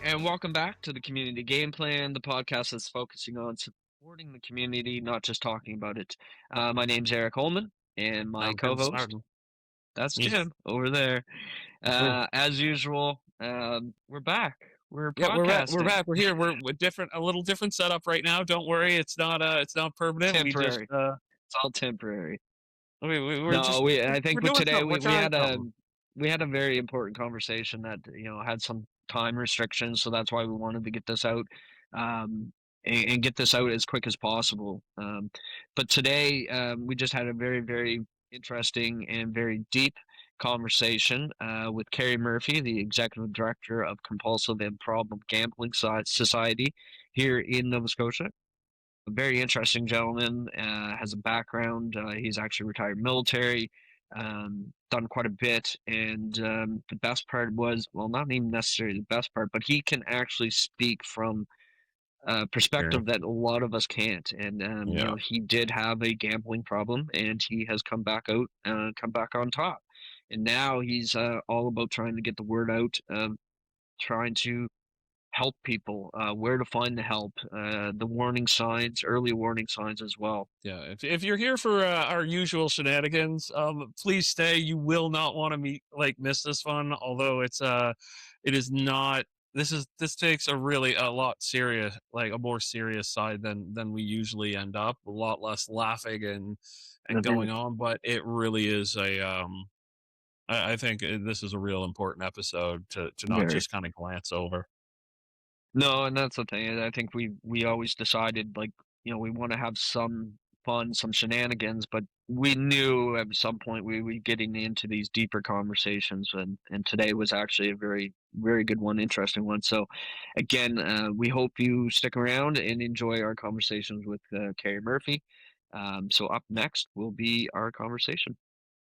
And welcome back to the Community Game Plan, the podcast that's focusing on supporting the community, not just talking about it. My name's Eric Holman, and my I'm Vince co-host, Martin. that's Yeah, Jim over there. we're As usual, we're back. We're yeah, we're podcasting. back. We're here. We're different, a little different setup right now. Don't worry, it's not permanent. We just Temporary. It's all temporary. we're No, just I we're think with doing today something. We're we trying had a something. we had a very important conversation that had some time restrictions, so that's why we wanted to get this out, and get this out as quick as possible. But today we just had a very interesting and very deep conversation with Carey Murphy, the executive director of Compulsive and Problem Gambling Society here in Nova Scotia. A very interesting gentleman, has a background. He's actually retired military, done quite a bit. And the best part was, well, not even necessarily the best part, but he can actually speak from a Yeah, perspective that a lot of us can't. And, yeah. he did have a gambling problem and he has come back on top. And now he's all about trying to get the word out, trying to help people, where to find the help, the warning signs, early warning signs as well. Yeah, if you're here for our usual shenanigans, please stay. You will not want to miss this fun. Although it is not. This takes a lot serious, like a more serious side than we usually end up. A lot less laughing and going Agreed. on, but it really is a I think this is a real important episode to not Very. just kind of glance over. No, and that's the thing. I think we always decided, like, we want to have some fun, some shenanigans, but we knew at some point we were getting into these deeper conversations, and today was actually a very good one, interesting one. So, again, we hope you stick around and enjoy our conversations with Carey Murphy. So up next will be our conversation.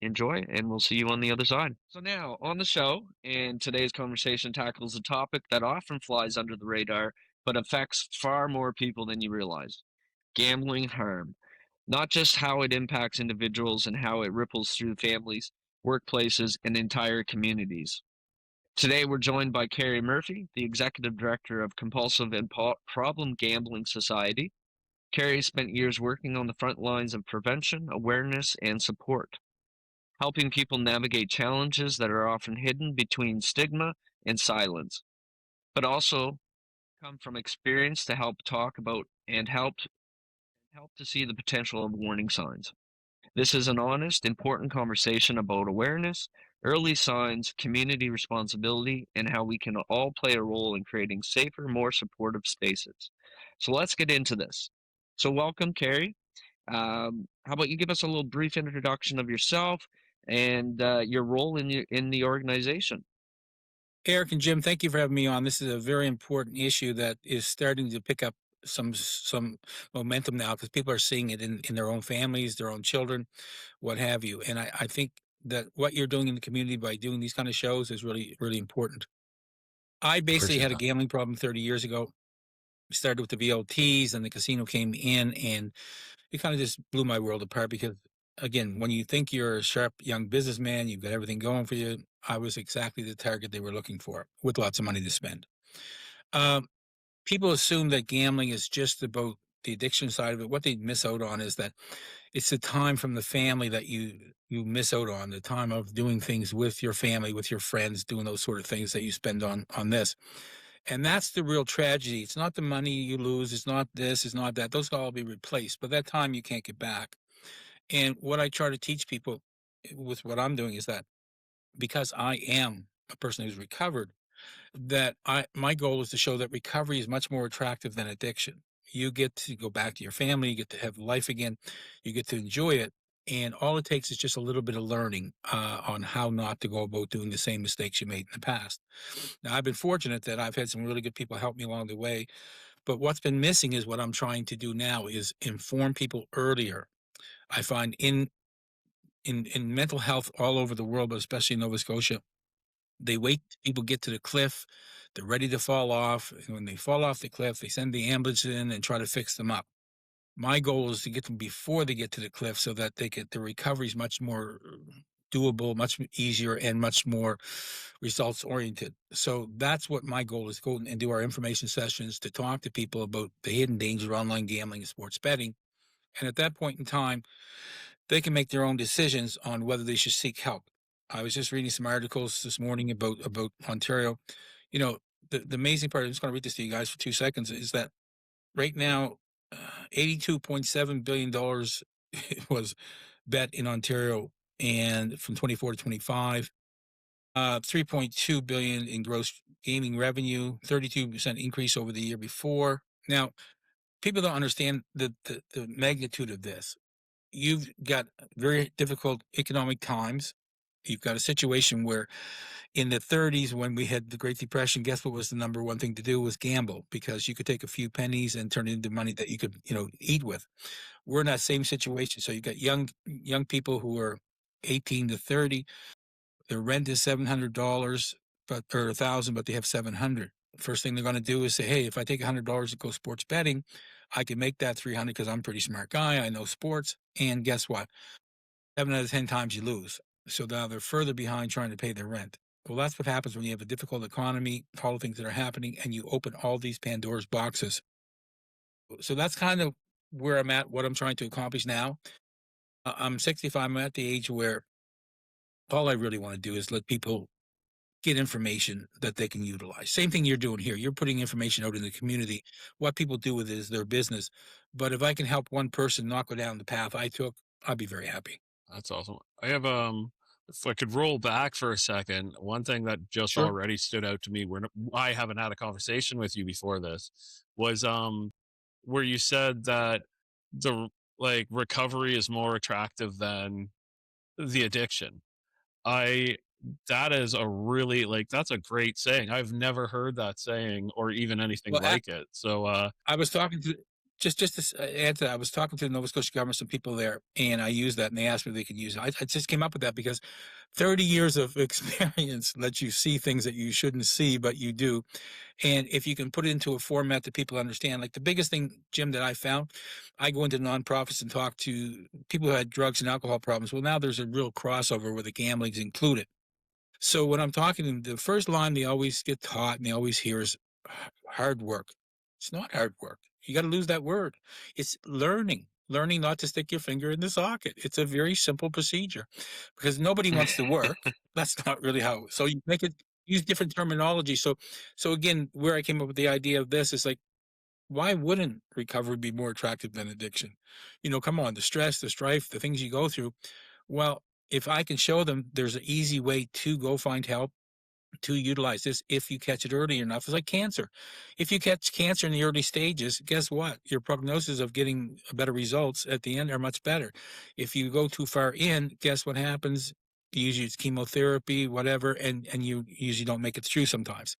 Enjoy, and we'll see you on the other side. So, now on the show, and today's conversation tackles a topic that often flies under the radar, but affects far more people than you realize: gambling harm. Not just how it impacts individuals and how it ripples through families, workplaces, and entire communities. Today, we're joined by Carey Murphy, the executive director of Compulsive and Problem Gambling Society. Carey spent years working on the front lines of prevention, awareness, and support, helping people navigate challenges that are often hidden between stigma and silence, but also come from experience to help talk about and help to see the potential of warning signs. This is an honest, important conversation about awareness, early signs, community responsibility, and how we can all play a role in creating safer, more supportive spaces. So let's get into this. So welcome, Carey. How about you give us a little brief introduction of yourself and your role in the organization? Eric and Jim, thank you for having me on. This is a very important issue that is starting to pick up some momentum now because people are seeing it in their own families, their own children, what have you. And I think that what you're doing in the community by doing these kind of shows is really important. I basically Appreciate had a that. gambling problem 30 years ago. We started with the VLTs and the casino came in and it kind of just blew my world apart because again, when you think you're a sharp young businessman, you've got everything going for you. I was exactly the target they were looking for with lots of money to spend. Um, People assume that gambling is just about the addiction side of it. What they miss out on is that it's the time from the family that you miss out on, the time of doing things with your family, with your friends, doing those sort of things that you spend on this. And that's the real tragedy. It's not the money you lose. It's not this. It's not that. Those can all be replaced. But that time you can't get back. And what I try to teach people with what I'm doing is that because I am a person who's recovered, that my goal is to show that recovery is much more attractive than addiction. You get to go back to your family, you get to have life again, you get to enjoy it. And all it takes is just a little bit of learning on how not to go about doing the same mistakes you made in the past. Now, I've been fortunate that I've had some really good people help me along the way. But what's been missing is what I'm trying to do now is inform people earlier. I find in mental health all over the world, but especially in Nova Scotia, they wait till people get to the cliff. They're ready to fall off. And when they fall off the cliff, they send the ambulance in and try to fix them up. My goal is to get them before they get to the cliff so that the recovery is much more doable, much easier, and much more results oriented. So that's what my goal is: go and do our information sessions to talk to people about the hidden danger of online gambling and sports betting. And at that point in time, they can make their own decisions on whether they should seek help. I was just reading some articles this morning about Ontario. You know, the amazing part, I'm just going to read this to you guys for 2 seconds, is that right now, $82.7 billion was bet in Ontario, and from 24 to 25, 3.2 billion in gross gaming revenue, 32% increase over the year before. Now, people don't understand the magnitude of this. You've got very difficult economic times. You've got a situation where in the 30s, when we had the Great Depression, guess what was the number one thing to do was gamble, because you could take a few pennies and turn it into money that you could, eat with. We're in that same situation. So you've got young people who are 18 to 30. Their rent is $700, but or 1,000, but they have 700. First thing they're going to do is say, "Hey, if I take $100 to go sports betting, I can make that 300 because I'm a pretty smart guy. I know sports." And guess what? 7 out of 10 times you lose. So now they're further behind trying to pay their rent. Well, that's what happens when you have a difficult economy, all the things that are happening, and you open all these Pandora's boxes. So that's kind of where I'm at, what I'm trying to accomplish now. I'm 65. I'm at the age where all I really want to do is let people get information that they can utilize. Same thing you're doing here. You're putting information out in the community. What people do with it is their business. But if I can help one person not go down the path I took, I'd be very happy. That's awesome. I have if I could roll back for a second, one thing that just Sure. already stood out to me where I haven't had a conversation with you before this was where you said that the recovery is more attractive than the addiction. I That is a really that's a great saying. I've never heard that saying or even anything Well, like it. So I was talking to just to add to that, I was talking to the Nova Scotia government, some people there, and I used that, and they asked me if they could use it. I just came up with that because 30 years of experience lets you see things that you shouldn't see, but you do. And if you can put it into a format that people understand, like the biggest thing, Jim, that I found, I go into nonprofits and talk to people who had drugs and alcohol problems. Well, now there's a real crossover where the gambling's included. So when I'm talking to them, the first line they always get taught and they always hear is hard work. It's not hard work. You got to lose that word. It's learning not to stick your finger in the socket. It's a very simple procedure because nobody wants to work. That's not really how. So you make it use different terminology. So again, where I came up with the idea of this is like, why wouldn't recovery be more attractive than addiction? Come on, the stress, the strife, the things you go through. Well, if I can show them there's an easy way to go find help, to utilize this if you catch it early enough. It's like cancer. If you catch cancer in the early stages, guess what? Your prognosis of getting better results at the end are much better. If you go too far in, guess what happens? Usually it's chemotherapy, whatever, and you usually don't make it through sometimes.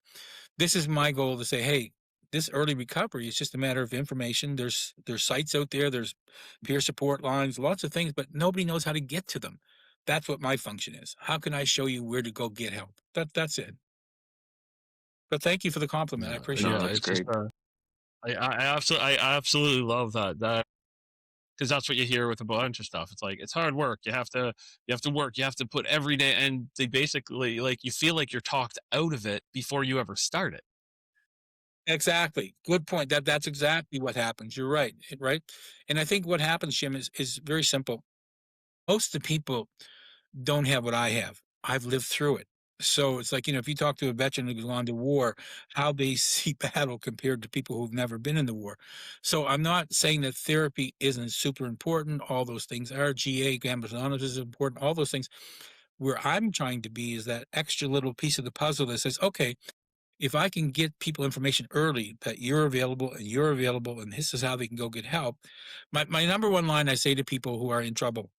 This is my goal to say, hey, this early recovery is just a matter of information. There's sites out there, there's peer support lines, lots of things, but nobody knows how to get to them. That's what my function is. How can I show you where to go get help? That's it. But thank you for the compliment. I yeah, appreciate No, yeah, that. that's it's just great. I absolutely love that because that's what you hear with a bunch of stuff. It's like it's hard work. You have to work. You have to put every day, and they basically you feel like you're talked out of it before you ever start it. Exactly. Good point. That's exactly what happens. You're right. Right. And I think what happens, Jim, is very simple. Most of the people don't have what I have. I've lived through it. So it's like, if you talk to a veteran who's gone to war, how they see battle compared to people who've never been in the war. So I'm not saying that therapy isn't super important. All those things are. GA, Gamblers Anonymous is important. All those things. Where I'm trying to be is that extra little piece of the puzzle that says, okay, if I can get people information early that you're available and this is how they can go get help. My number one line I say to people who are in trouble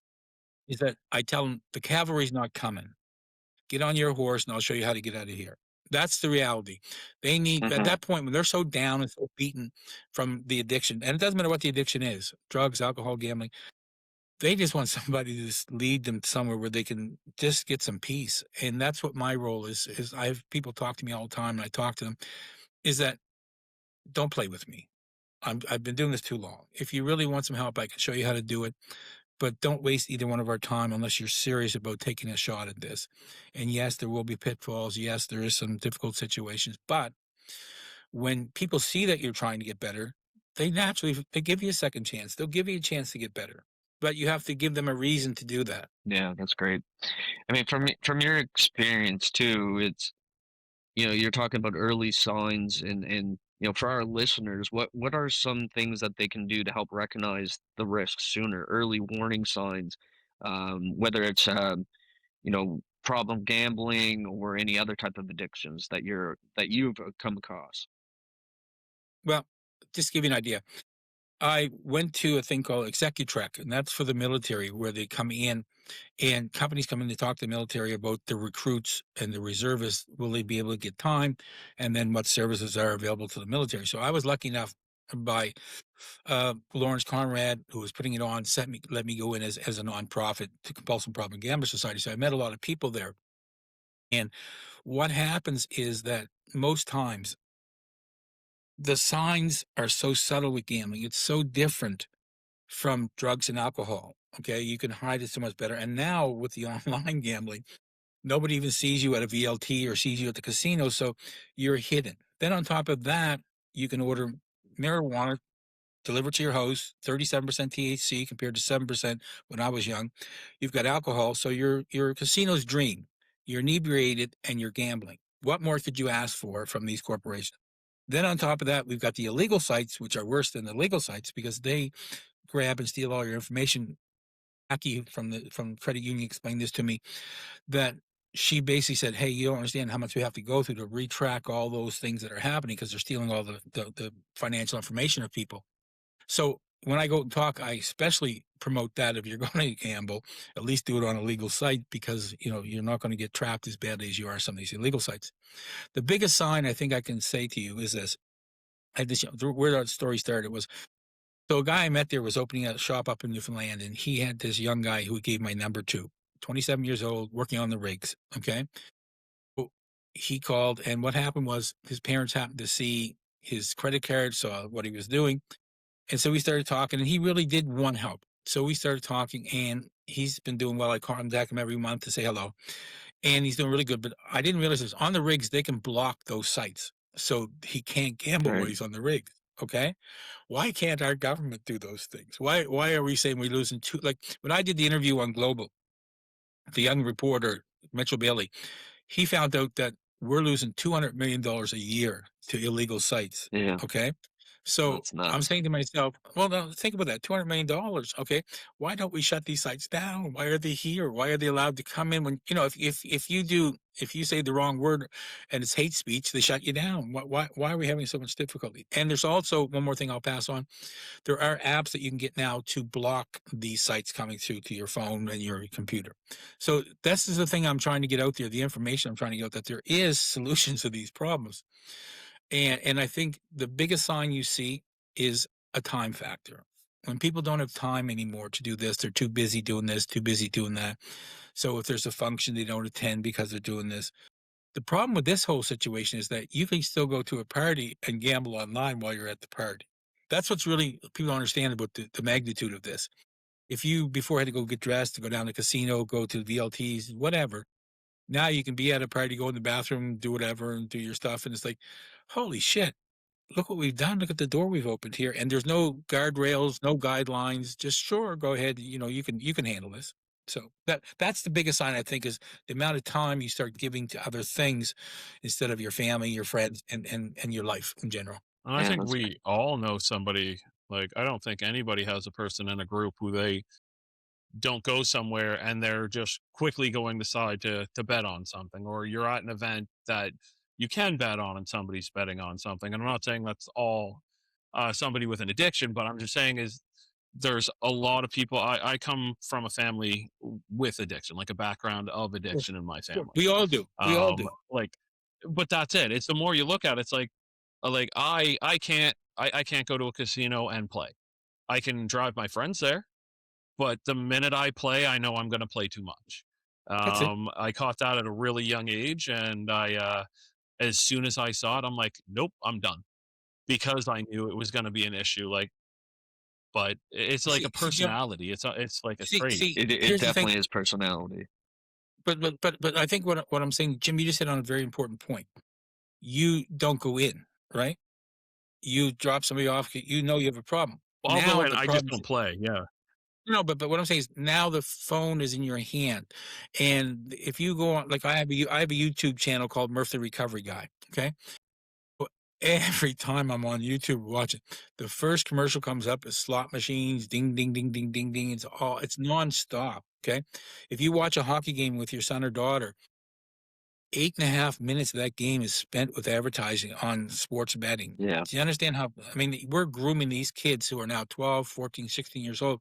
is that I tell them the cavalry's not coming. Get on your horse and I'll show you how to get out of here. That's the reality. They need at Hmm. that point when they're so down and so beaten from the addiction, and it doesn't matter what the addiction is, drugs, alcohol, gambling, they just want somebody to just lead them somewhere where they can just get some peace. And that's what my role is I have people talk to me all the time and I talk to them, is that don't play with me. I've been doing this too long. If you really want some help, I can show you how to do it. but don't waste either one of our time unless you're serious about taking a shot at this. And yes, there will be pitfalls. Yes, there is some difficult situations, but when people see that you're trying to get better, they give you a second chance. They'll give you a chance to get better, but you have to give them a reason to do that. Yeah, that's great. I mean, from your experience too, it's you're talking about early signs and for our listeners, what are some things that they can do to help recognize the risks sooner, early warning signs, whether it's problem gambling or any other type of addictions that you've come across. Well, just to give you an idea, I went to a thing called Executrek, and that's for the military, where they come in and companies come in to talk to the military about the recruits and the reservists. Will they be able to get time? And then what services are available to the military? So I was lucky enough by Lawrence Conrad, who was putting it on, let me go in as a nonprofit to Compulsive Problem Gambler Society. So I met a lot of people there. And what happens is that most times the signs are so subtle with gambling. It's so different from drugs and alcohol. Okay. You can hide it so much better. And now with the online gambling, nobody even sees you at a VLT or sees you at the casino. So you're hidden. Then on top of that, you can order marijuana delivered to your house, 37% THC compared to 7% when I was young. You've got alcohol. So you're a casino's dream. You're inebriated and you're gambling. What more could you ask for from these corporations? Then on top of that, we've got the illegal sites, which are worse than the legal sites because they grab and steal all your information. Aki from credit union explained this to me, that she basically said, "Hey, you don't understand how much we have to go through to retrack all those things that are happening because they're stealing all the financial information of people." So when I go and talk, I especially promote that if you're going to gamble, at least do it on a legal site because you're not going to get trapped as badly as you are on some of these illegal sites. The biggest sign I think I can say to you is this: I had this, where that story started was, so a guy I met there was opening a shop up in Newfoundland, and he had this young guy who he gave my number to, 27 years old, working on the rigs. Okay. Well, he called, and what happened was his parents happened to see his credit card, saw what he was doing. And so we started talking, and he really did want help. So we started talking, and he's been doing well. I contact him every month to say hello, and he's doing really good. But I didn't realize this on the rigs, they can block those sites. So he can't gamble while Right. he's on the rigs. Okay. Why can't our government do those things? Why are we saying we're losing two? Like when I did the interview on Global, the young reporter, Mitchell Bailey, he found out that we're losing $200 million a year to illegal sites. Yeah, Okay. So that's I'm nuts. saying to myself, well, now think about that, $200 million. Okay. Why don't we shut these sites down? Why are they here? Why are they allowed to come in when, if you say the wrong word and it's hate speech, they shut you down. Why are we having so much difficulty? And there's also one more thing I'll pass on. There are apps that you can get now to block these sites coming through to your phone and your computer. So this is the thing I'm trying to get out there, the information I'm trying to get out, that there is solutions to these problems. And I think the biggest sign you see is a time factor. When people don't have time anymore to do this, they're too busy doing this, too busy doing that. So if there's a function, they don't attend because they're doing this. The problem with this whole situation is that you can still go to a party and gamble online while you're at the party. That's what's really people don't understand about the magnitude of this. If you before had to go get dressed, to go down to the casino, go to VLTs, whatever, now you can be at a party, go in the bathroom, do whatever, and do your stuff. And it's like, holy shit, look what we've done. Look at the door we've opened here. And there's no guardrails, no guidelines. Just sure, go ahead. You can handle this. So that's the biggest sign I think is the amount of time you start giving to other things instead of your family, your friends, and your life in general. And I Yeah, think that's great. we all know somebody. Like, I don't think anybody has a person in a group who they don't go somewhere and they're just quickly going to decide to bet on something, or you're at an event that you can bet on and somebody's betting on something. And I'm not saying that's all somebody with an addiction, but I'm just saying is there's a lot of people. I come from a family with addiction, like a background of Sure, addiction in my sure. family. We all do. We all do. Like, but that's it. It's the more you look at it, it's like I can't go to a casino and play. I can drive my friends there, but the minute I play, I know I'm going to play too much. That's it. I caught that at a really young age, and as soon as I saw it, I'm like, nope, I'm done, because I knew it was going to be an issue. Like but it's like a See, Jim, personality. It's like a trait. It here's the thing. definitely is personality. But I think what I'm saying, Jim, you just hit on a very important point. You don't go in, right? You drop somebody off, you know you have a problem. I'll go Now in. the I just problem don't play. Yeah. no, but what I'm saying is now the phone is in your hand, and if you go on, like I have a YouTube channel called Murph the Recovery Guy. Okay, well, every time I'm on YouTube watching, the first commercial comes up is slot machines, ding ding ding ding ding ding. It's nonstop. Okay, if you watch a hockey game with your son or daughter, 8.5 minutes of that game is spent with advertising on sports betting. Yeah. Do you understand how, I mean, we're grooming these kids who are now 12, 14, 16 years old.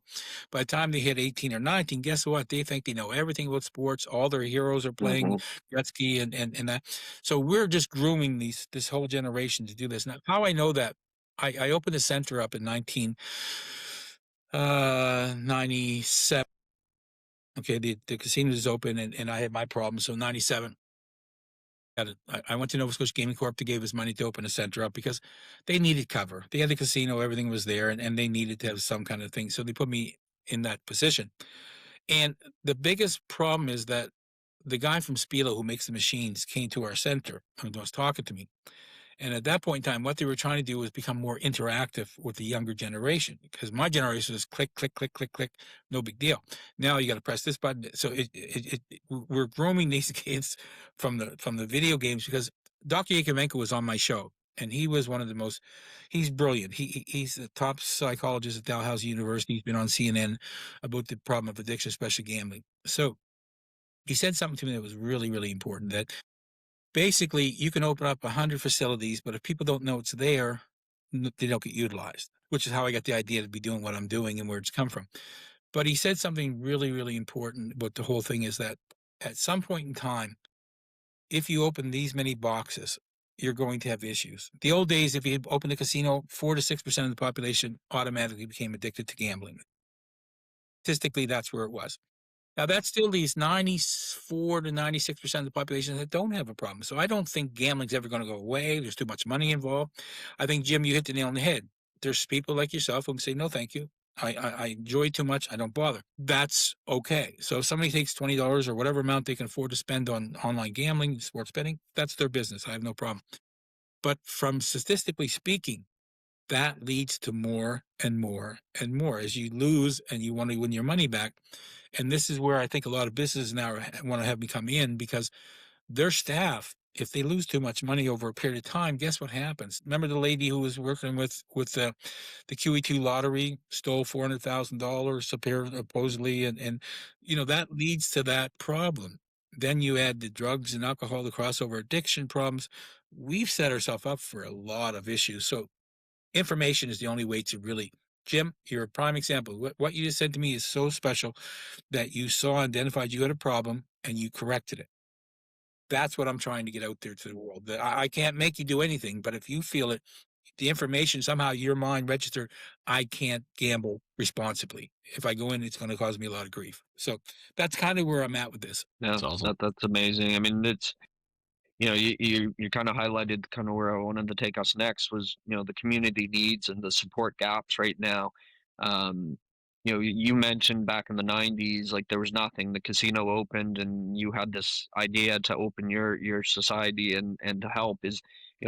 By the time they hit 18 or 19, guess what? They think they know everything about sports. All their heroes are playing Hmm. Gretzky and that. So we're just grooming this whole generation to do this. Now, how I know that, I opened a center up in 1997. Okay, the casino is open and I had my problem. So 97. I went to Nova Scotia Gaming Corp to give us money to open a center up because they needed cover. They had the casino, everything was there, and they needed to have some kind of thing. So they put me in that position. And the biggest problem is that the guy from Spilo who makes the machines came to our center and was talking to me. And at that point in time, what they were trying to do was become more interactive with the younger generation because my generation was click, click, click, click, click, no big deal. Now you got to press this button. So we're grooming these kids from the video games because Dr. Yakovenko was on my show. And he was one of the most, he's brilliant. He's the top psychologist at Dalhousie University. He's been on CNN about the problem of addiction, especially gambling. So he said something to me that was really, really important that basically you can open up 100 facilities, but if people don't know it's there, they don't get utilized, which is how I got the idea to be doing what I'm doing and where it's come from. But he said something really, really important about the whole thing is that at some point in time, if you open these many boxes, you're going to have issues. The old days, if you opened a casino, 4 to 6% of the population automatically became addicted to gambling. Statistically, that's where it was. Now that still leaves 94 to 96% of the population that don't have a problem. So I don't think gambling's ever going to go away. There's too much money involved. I think, Jim, you hit the nail on the head. There's people like yourself who can say, no, thank you. I enjoy too much. I don't bother. That's okay. So if somebody takes $20 or whatever amount they can afford to spend on online gambling, sports betting, that's their business. I have no problem. But from statistically speaking, that leads to more and more and more as you lose and you want to win your money back. And this is where I think a lot of businesses now want to have me come in because their staff, if they lose too much money over a period of time, guess what happens? Remember the lady who was working with the QE2 lottery, stole $400,000 supposedly, and that leads to that problem. Then you add the drugs and alcohol, the crossover addiction problems. We've set ourselves up for a lot of issues. So information is the only way to really, Jim, you're a prime example. What you just said to me is so special that you saw, identified you had a problem and you corrected it. That's what I'm trying to get out there to the world. That I can't make you do anything, but if you feel it, the information somehow your mind registered, I can't gamble responsibly. If I go in, it's going to cause me a lot of grief. So that's kind of where I'm at with this. No, It's awesome. that's amazing. I mean, it's you kind of highlighted kind of where I wanted to take us next was the community needs and the support gaps right now. Um, you mentioned back in the '90s, like there was nothing. The casino opened, and you had this idea to open your society and to help. It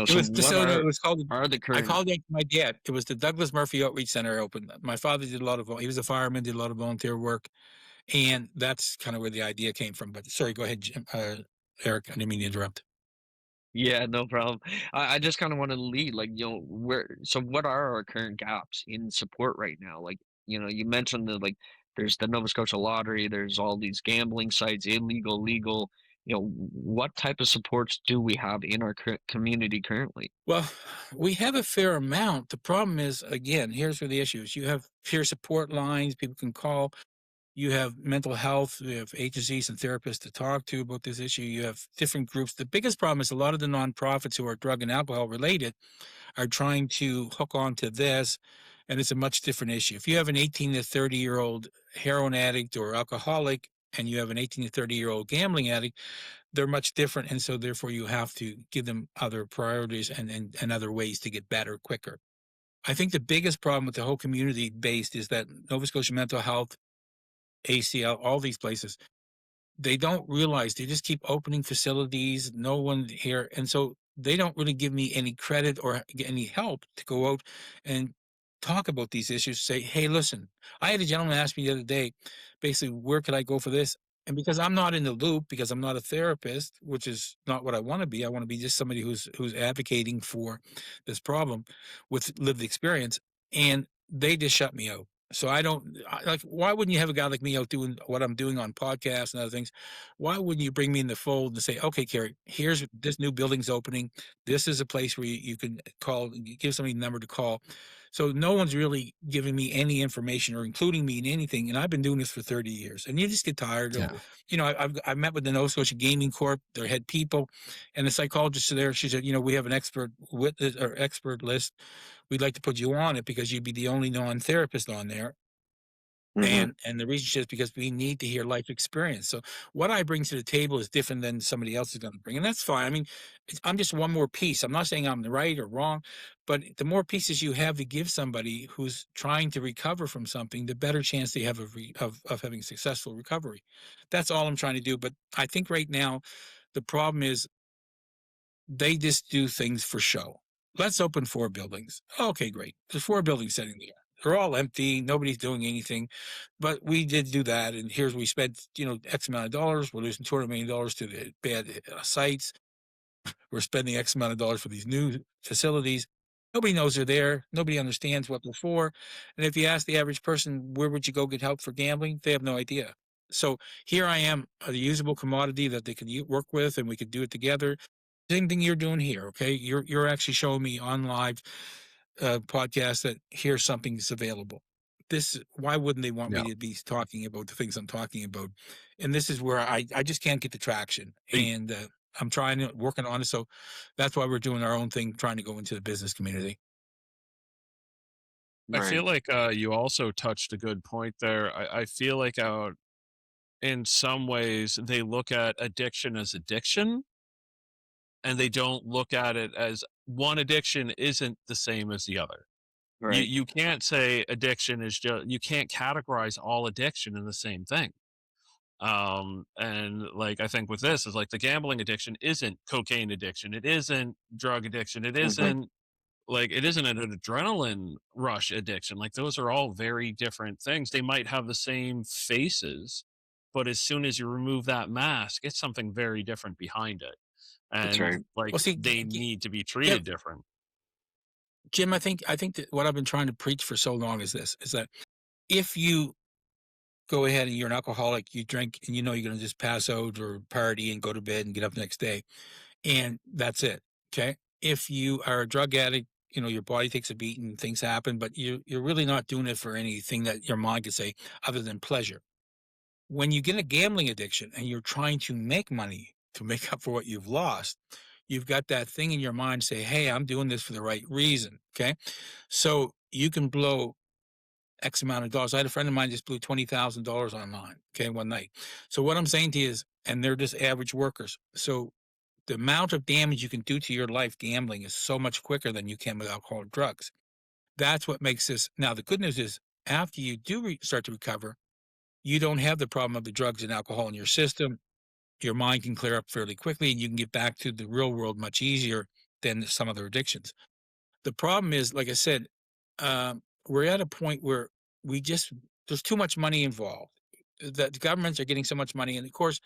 So was just what so it was called. are the I current? called it my dad. It was the Douglas Murphy Outreach Center opened. My father did a lot of. He was a fireman, did a lot of volunteer work, and that's kind of where the idea came from. But sorry, go ahead, Jim, Eric. I didn't mean to interrupt. Yeah, no problem. I just kind of want to lead, like, so what are our current gaps in support right now? Like, you mentioned that, like, there's the Nova Scotia Lottery, there's all these gambling sites, illegal, legal. What type of supports do we have in our community currently? Well, we have a fair amount. The problem is, again, here's where the issue is. You have peer support lines people can call. You have mental health. You have agencies and therapists to talk to about this issue. You have different groups. The biggest problem is a lot of the nonprofits who are drug and alcohol related are trying to hook on to this, and it's a much different issue. If you have an 18 to 30-year-old heroin addict or alcoholic, and you have an 18 to 30-year-old gambling addict, they're much different, and so therefore you have to give them other priorities and other ways to get better quicker. I think the biggest problem with the whole community based is that Nova Scotia Mental Health, ACL, all these places, they don't realize they just keep opening facilities, no one here, and so they don't really give me any credit or get any help to go out and talk about these issues. Say, hey, listen, I had a gentleman ask me the other day, basically, where could I go for this? And because I'm not in the loop, because I'm not a therapist, which is not what I want to be. I want to be just somebody who's advocating for this problem with lived experience, and they just shut me out. So I don't like. Why wouldn't you have a guy like me out doing what I'm doing on podcasts and other things? Why wouldn't you bring me in the fold and say, "Okay, Carey, here's this new building's opening. This is a place where you can call, give somebody a number to call." So no one's really giving me any information or including me in anything, and I've been doing this for 30 years. And you just get tired of, Yeah. I've met with the Nova Scotia Gaming Corp, their head people, and the psychologist there. She said, we have an expert witness or expert list. We'd like to put you on it because you'd be the only non-therapist on there. Mhm. And the reason is because we need to hear life experience. So what I bring to the table is different than somebody else is going to bring, and that's fine. I mean, I'm just one more piece. I'm not saying I'm the right or wrong, but the more pieces you have to give somebody who's trying to recover from something, the better chance they have of having successful recovery. That's all I'm trying to do. But I think right now the problem is they just do things for show. Let's open 4 buildings. Okay, great. There's 4 buildings sitting there. They're all empty. Nobody's doing anything. But we did do that. And here's we spent, X amount of dollars. We're losing $200 million to the bad sites. We're spending X amount of dollars for these new facilities. Nobody knows they're there. Nobody understands what they're for. And if you ask the average person, where would you go get help for gambling? They have no idea. So here I am, a usable commodity that they could work with, and we could do it together. Same thing you're doing here, okay? You're actually showing me on live podcast that here's something that's available. This why wouldn't they want Yeah. me to be talking about the things I'm talking about? And this is where I just can't get the traction, Y- and I'm trying to working on it. So that's why we're doing our own thing, trying to go into the business community. I feel Right. like you also touched a good point there. I feel like in some ways they look at addiction as addiction, and they don't look at it as one addiction isn't the same as the other. You Right. you can't say addiction is just, you can't categorize all addiction in the same thing. And like I think with this is like the gambling addiction isn't cocaine addiction, it isn't drug addiction, it Mhm. isn't like it isn't an adrenaline rush addiction. Like those are all very different things. They might have the same faces, but as soon as you remove that mask, it's something very different behind it. That's And right. like Well, see, they need to be yeah, treated different. Jim, I think that what I've been trying to preach for so long is this: is that if you go ahead and you're an alcoholic, you drink, and you're going to just pass out or party and go to bed and get up the next day, and that's it. Okay. If you are a drug addict, your body takes a beat and things happen, but you're really not doing it for anything that your mind could say other than pleasure. When you get a gambling addiction and you're trying to make money to make up for what you've lost, you've got that thing in your mind say, hey, I'm doing this for the right reason. Okay. So you can blow X amount of dollars. I had a friend of mine just blew $20,000 online, okay, one night. So what I'm saying to you is, and they're just average workers. So the amount of damage you can do to your life gambling is so much quicker than you can with alcohol or drugs. That's what makes this. Now, the good news is, after you do start to recover, you don't have the problem of the drugs and alcohol in your system. Your mind can clear up fairly quickly, and you can get back to the real world much easier than some other addictions. The problem is, like I said, we're at a point where we just there's too much money involved. The governments are getting so much money, and of course,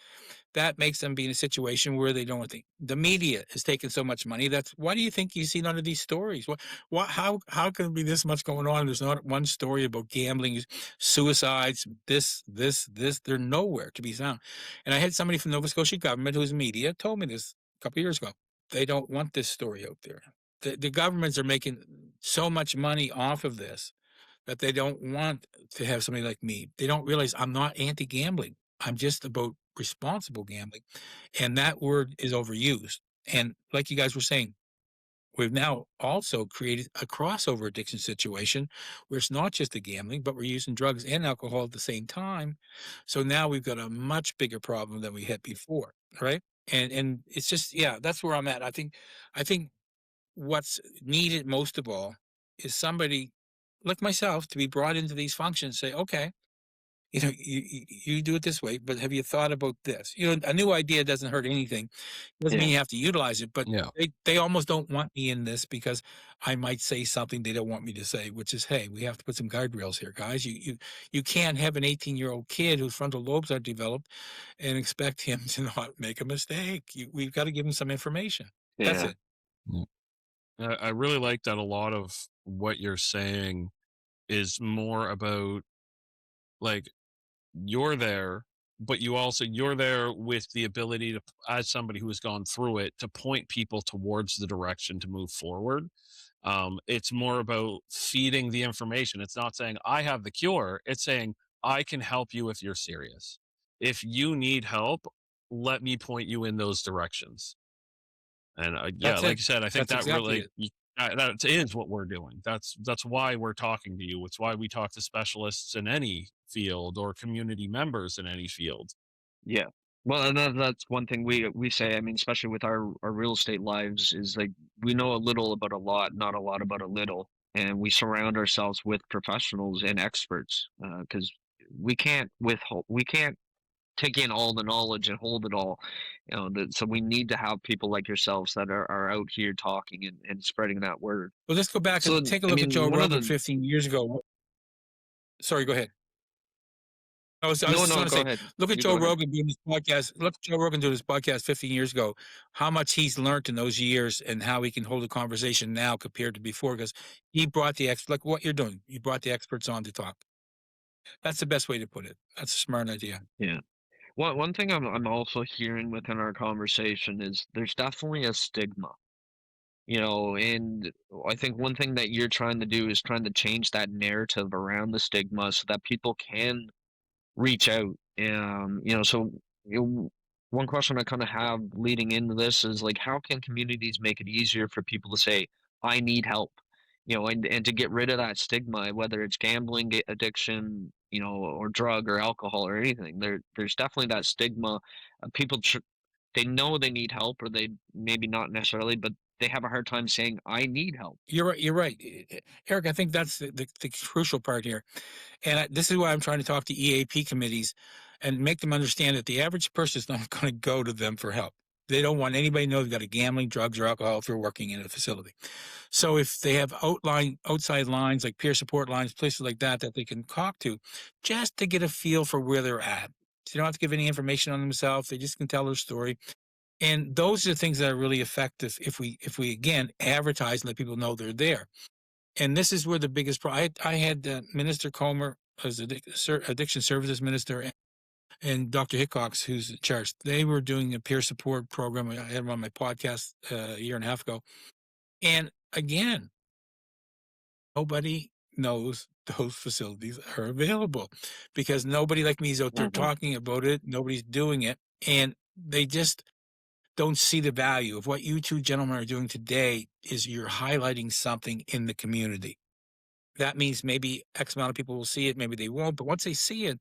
that makes them be in a situation where they don't think the media is taking so much money. That's why do you think you see none of these stories? What how can there be this much going on? There's not one story about gambling, suicides, this. They're nowhere to be found. And I had somebody from Nova Scotia government who's media told me this a couple of years ago. They don't want this story out there. The governments are making so much money off of this that they don't want to have somebody like me. They don't realize I'm not anti-gambling. I'm just about responsible gambling. And that word is overused. And like you guys were saying, we've now also created a crossover addiction situation where it's not just the gambling, but we're using drugs and alcohol at the same time. So now we've got a much bigger problem than we had before, right? And it's just, yeah, that's where I'm at. I think what's needed most of all is somebody like myself to be brought into these functions, say, okay, you do it this way, but have you thought about this? A new idea doesn't hurt anything. Doesn't mean Yeah. you have to utilize it, but Yeah. they almost don't want me in this because I might say something they don't want me to say, which is, hey, we have to put some guardrails here, guys. You can't have an 18-year-old kid whose frontal lobes are developed and expect him to not make a mistake. We've got to give him some information. That's Yeah. it. Yeah. I really like that a lot of what you're saying is more about like you're there, but you're there with the ability to, as somebody who has gone through it, to point people towards the direction to move forward. It's more about feeding the information. It's not saying I have the cure. It's saying I can help you if you're serious. If you need help, let me point you in those directions. And yeah, That's like it. you said, I think That's that exactly really it. that is what we're doing. That's why we're talking to you. It's why we talk to specialists in any field or community members in any field. Yeah. Well, and that's one thing we say. I mean, especially with our real estate lives, is like we know a little about a lot, not a lot about a little, and we surround ourselves with professionals and experts because we can't take in all the knowledge and hold it all. So we need to have people like yourselves that are out here talking and spreading that word. Well, let's go back So and take a I look at Joe mean, one of Rogan the 15 years ago. Sorry, go ahead. I was no, just no, going to go say, ahead. look at You go Joe ahead. Rogan doing his podcast. Look at Joe Rogan doing his podcast 15 years ago. How much he's learned in those years, and how he can hold a conversation now compared to before. Because he brought like what you're doing. You brought the experts on to talk. That's the best way to put it. That's a smart idea. Yeah. One thing I'm also hearing within our conversation is there's definitely a stigma, and I think one thing that you're trying to do is trying to change that narrative around the stigma so that people can reach out. So you know, one question I kind of have leading into this is like, how can communities make it easier for people to say, "I need help," and to get rid of that stigma, whether it's gambling addiction, or drug or alcohol or anything. There's definitely that stigma. People they know they need help, or they maybe not necessarily, but they have a hard time saying, "I need help." You're right. You're right, Eric. I think that's the crucial part here. And this is why I'm trying to talk to EAP committees and make them understand that the average person is not going to go to them for help. They don't want anybody to know they've got a gambling, drugs, or alcohol if they're working in a facility. So if they have outside lines like peer support lines, places like that they can talk to, just to get a feel for where they're at. So they don't have to give any information on themselves. They just can tell their story. And those are the things that are really effective if we again advertise and let people know they're there. And this is where the biggest problem. I had Minister Comer as addiction services minister, and Dr. Hickox, who's in charge. They were doing a peer support program. I had them on my podcast a year and a half ago. And again, nobody knows those facilities are available because nobody like me is out there Mhm. talking about it. Nobody's doing it. And they just don't see the value of what you two gentlemen are doing today. Is you're highlighting something in the community. That means maybe X amount of people will see it, maybe they won't. But once they see it,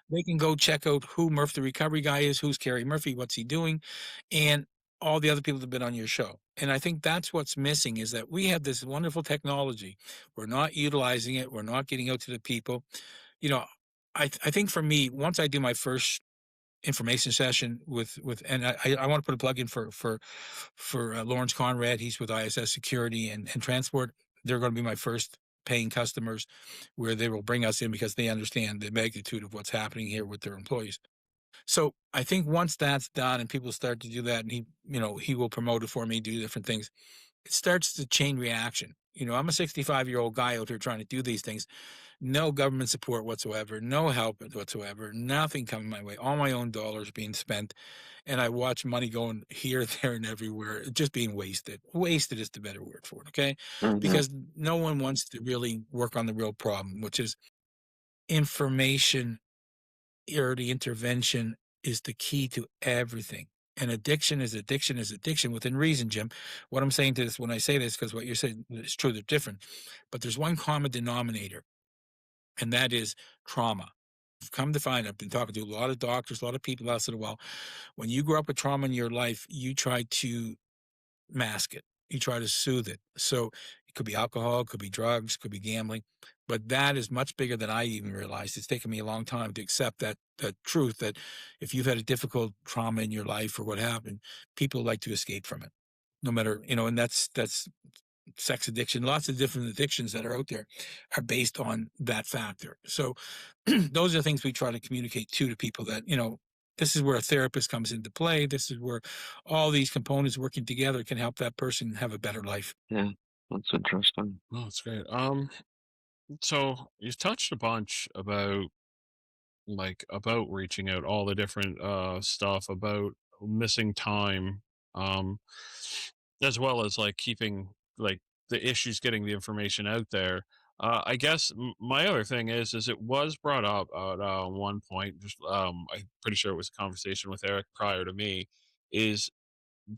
they can go check out who Murph the recovery guy is, who's Carey Murphy, what's he doing, and all the other people that have been on your show. And I think that's what's missing is that we have this wonderful technology. We're not utilizing it. We're not getting out to the people. You know, I think for me, once I do my first information session with and I want to put a plug in for Lawrence Conrad. He's with ISS Security and Transport. They're going to be my first paying customers, where they will bring us in because they understand the magnitude of what's happening here with their employees. So I think once that's done and people start to do that, and he will promote it for me, do different things, it starts the chain reaction. I'm a 65-year-old guy out here trying to do these things. No government support whatsoever, no help whatsoever, nothing coming my way. All my own dollars being spent, and I watch money going here, there, and everywhere, just being wasted. Wasted is the better word for it, okay? Mhm. Because no one wants to really work on the real problem, which is information. Early intervention is the key to everything. And addiction is addiction is addiction within reason, Jim. What I'm saying to this when I say this, because what you're saying is true, they're different. But there's one common denominator, and that is trauma. I've come to find, I've been talking to a lot of doctors, a lot of people. I said, well, when you grow up with trauma in your life, you try to mask it. You try to soothe it. So It could be alcohol, it could be drugs, could be gambling, but that is much bigger than I even realized. It's taken me a long time to accept that truth that if you've had a difficult trauma in your life or what happened, people like to escape from it. No matter, and that's sex addiction, lots of different addictions that are out there are based on that factor. So those are things we try to communicate to people that, this is where a therapist comes into play. This is where all these components working together can help that person have a better life. Yeah, that's interesting. Oh, that's great. So you've touched a bunch about about reaching out, all the different stuff about missing time, um, as well as like keeping like the issues getting the information out there. I guess my other thing is it was brought up at one point. Just I'm pretty sure it was a conversation with Eric prior to me. Is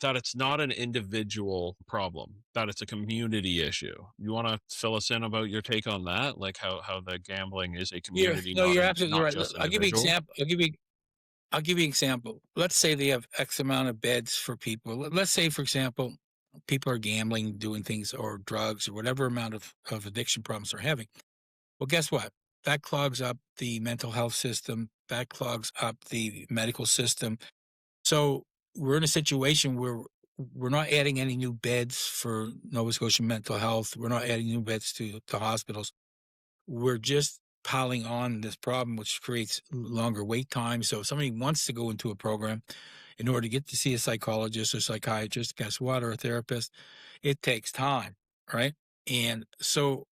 that it's not an individual problem, that it's a community issue. You want to fill us in about your take on that? Like how the gambling is a You're community, no, you're absolutely not right. just I'll give you individuals. example. I'll give you an example. Let's say they have X amount of beds for people. Let's say, for example, people are gambling, doing things, or drugs, or whatever amount of addiction problems they're having. Well, guess what? That clogs up the mental health system. That clogs up the medical system. So we're in a situation where we're not adding any new beds for Nova Scotia mental health. We're not adding new beds to hospitals. We're just piling on this problem, which creates longer wait time. So if somebody wants to go into a program in order to get to see a psychologist or psychiatrist, guess what, or a therapist, it takes time, right? And so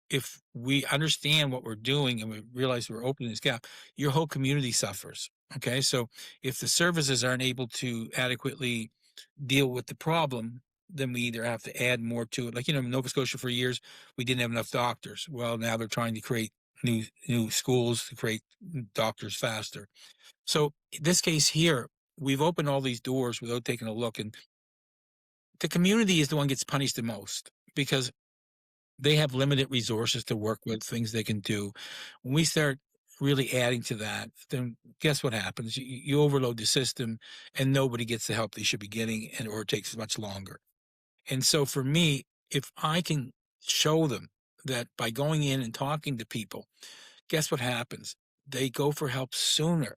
if we understand what we're doing and we realize we're opening this gap, your whole community suffers. Okay. So if the services aren't able to adequately deal with the problem, then we either have to add more to it. Like, Nova Scotia for years, we didn't have enough doctors. Well, now they're trying to create new schools to create doctors faster. So in this case here, we've opened all these doors without taking a look. And the community is the one gets punished the most because they have limited resources to work with, things they can do. When we start really adding to that, then guess what happens? You overload the system and nobody gets the help they should be getting, or it takes much longer. And so for me, if I can show them that by going in and talking to people, guess what happens? They go for help sooner,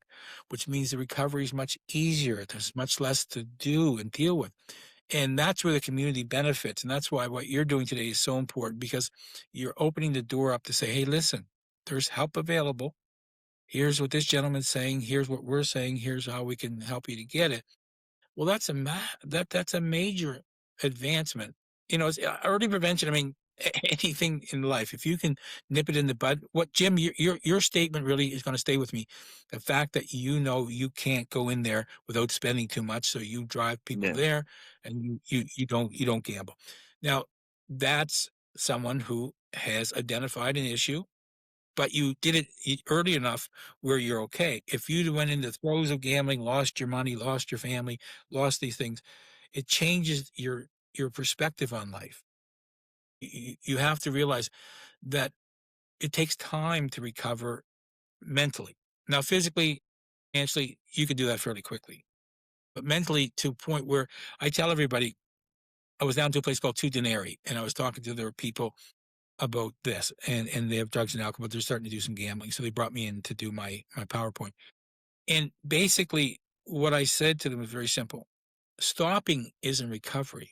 which means the recovery is much easier. There's much less to do and deal with. And that's where the community benefits. And that's why what you're doing today is so important, because you're opening the door up to say, hey, listen, there's help available. Here's what this gentleman's saying. Here's what we're saying. Here's how we can help you to get it. Well, that's a major advancement. It's early prevention. I mean, anything in life, if you can nip it in the bud. What Jim, your statement really is going to stay with me. The fact that you can't go in there without spending too much, so you drive people Yeah. there, and you don't gamble. Now, that's someone who has identified an issue, but you did it early enough where you're okay. If you went into the throes of gambling, lost your money, lost your family, lost these things, it changes your perspective on life. You have to realize that it takes time to recover mentally. Now, physically, financially, you can do that fairly quickly, but mentally, to a point where I tell everybody, I was down to a place called Two Denari, and I was talking to their people about this, and they have drugs and alcohol, but they're starting to do some gambling. So they brought me in to do my PowerPoint. And basically, what I said to them was very simple. Stopping isn't recovery.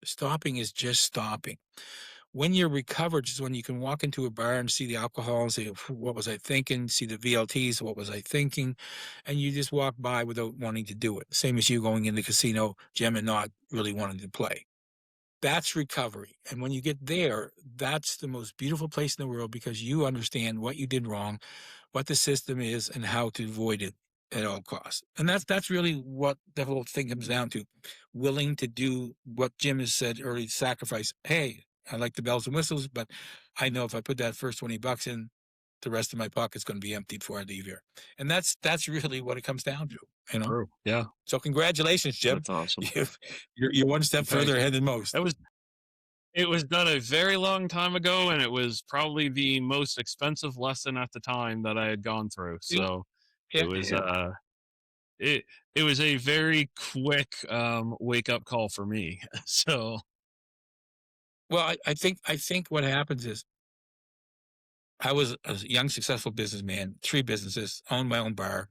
Stopping is just stopping. When you're recovered is when you can walk into a bar and see the alcohol and say, what was I thinking? See the VLTs, what was I thinking? And you just walk by without wanting to do it. Same as you going in the casino, Jim, and not really wanting to play. That's recovery. And when you get there, that's the most beautiful place in the world, because you understand what you did wrong, what the system is, and how to avoid it at all costs. And that's really what the whole thing comes down to. Willing to do what Jim has said early, sacrifice. Hey, I like the bells and whistles, but I know if I put that first $20 in, the rest of my pocket's going to be empty before I leave here. And that's really what it comes down to. True. Yeah. So congratulations, Jim. That's awesome. You're one step Thank further you. ahead than most. It was done a very long time ago, and it was probably the most expensive lesson at the time that I had gone through. Yeah, So it yeah. was Yeah. it it was a very quick wake up call for me. So Well, I think what happens is I was a young, successful businessman, 3 businesses, owned my own bar.